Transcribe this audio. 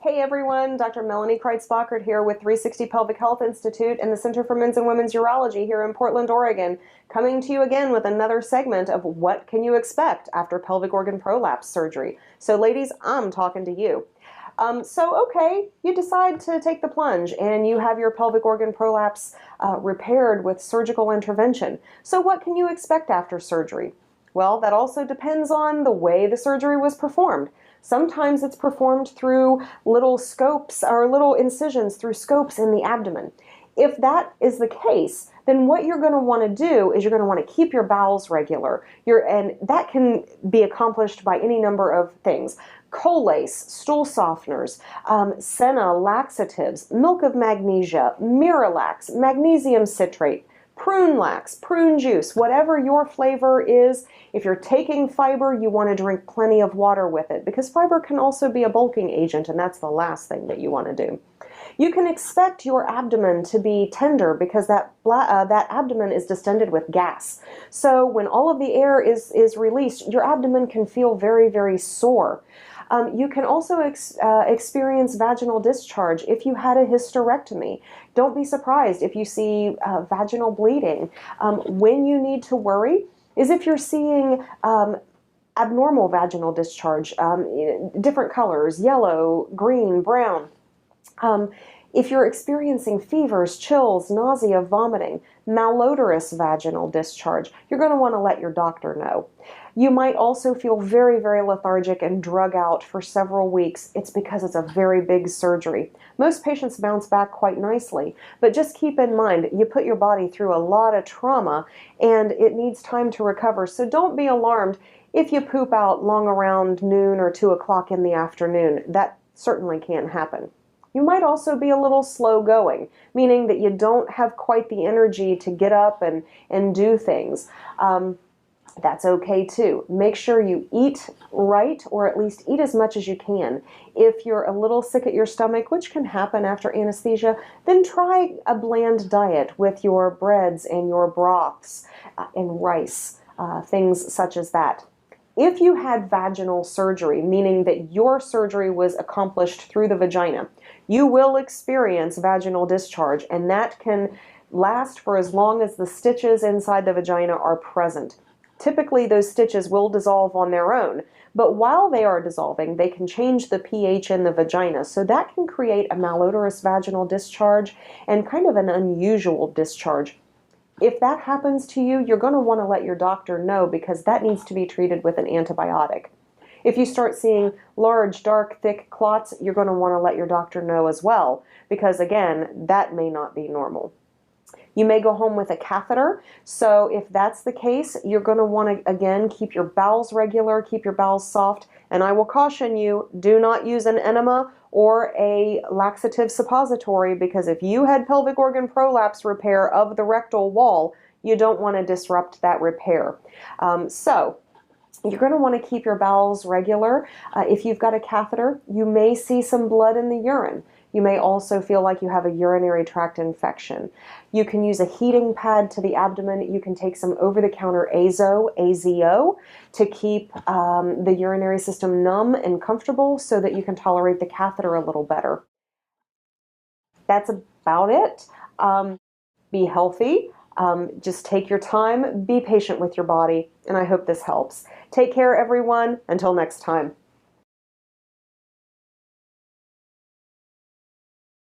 Hey everyone, Dr. Melanie Kreitz-Bockert here with 360 Pelvic Health Institute and the Center for Men's and Women's Urology here in Portland, Oregon, coming to you again with another segment of what can you expect after pelvic organ prolapse surgery. So ladies, I'm talking to you. Okay, you decide to take the plunge and you have your pelvic organ prolapse repaired with surgical intervention. So what can you expect after surgery? Well, that also depends on the way the surgery was performed. Sometimes it's performed through little scopes or little incisions through scopes in the abdomen. If that is the case, then what you're going to want to do is you're going to want to keep your bowels regular. And that can be accomplished by any number of things. Colace, stool softeners, senna, laxatives, milk of magnesia, Miralax, magnesium citrate, prune lax, prune juice, whatever your flavor is. If you're taking fiber, you want to drink plenty of water with it because fiber can also be a bulking agent, and that's the last thing that you want to do. You can expect your abdomen to be tender because that abdomen is distended with gas. So when all of the air is released, your abdomen can feel very, very sore. You can also experience vaginal discharge if you had a hysterectomy. Don't be surprised if you see vaginal bleeding. When you need to worry is if you're seeing abnormal vaginal discharge, different colors, yellow, green, brown. If you're experiencing fevers, chills, nausea, vomiting, malodorous vaginal discharge, you're going to want to let your doctor know. You might also feel very, very lethargic and drug out for several weeks. It's because it's a very big surgery. Most patients bounce back quite nicely, but just keep in mind, you put your body through a lot of trauma and it needs time to recover. So don't be alarmed if you poop out long around noon or 2 o'clock in the afternoon. That certainly can happen. You might also be a little slow going, meaning that you don't have quite the energy to get up and do things. That's okay too. Make sure you eat right, or at least eat as much as you can. If you're a little sick at your stomach, which can happen after anesthesia, then try a bland diet with your breads and your broths and rice, things such as that. If you had vaginal surgery, meaning that your surgery was accomplished through the vagina, you will experience vaginal discharge, and that can last for as long as the stitches inside the vagina are present. Typically, those stitches will dissolve on their own, but while they are dissolving, they can change the pH in the vagina, so that can create a malodorous vaginal discharge and kind of an unusual discharge. If that happens to you, you're going to want to let your doctor know because that needs to be treated with an antibiotic. If you start seeing large, dark, thick clots, you're going to want to let your doctor know as well because, again, that may not be normal. You may go home with a catheter, so if that's the case, you're going to want to, again, keep your bowels regular, keep your bowels soft, and I will caution you, do not use an enema or a laxative suppository because if you had pelvic organ prolapse repair of the rectal wall, you don't want to disrupt that repair. You're going to want to keep your bowels regular. If you've got a catheter, you may see some blood in the urine. You may also feel like you have a urinary tract infection. You can use a heating pad to the abdomen. You can take some over-the-counter AZO, to keep the urinary system numb and comfortable so that you can tolerate the catheter a little better. That's about it. Be healthy. Just take your time. Be patient with your body, and I hope this helps. Take care, everyone. Until next time.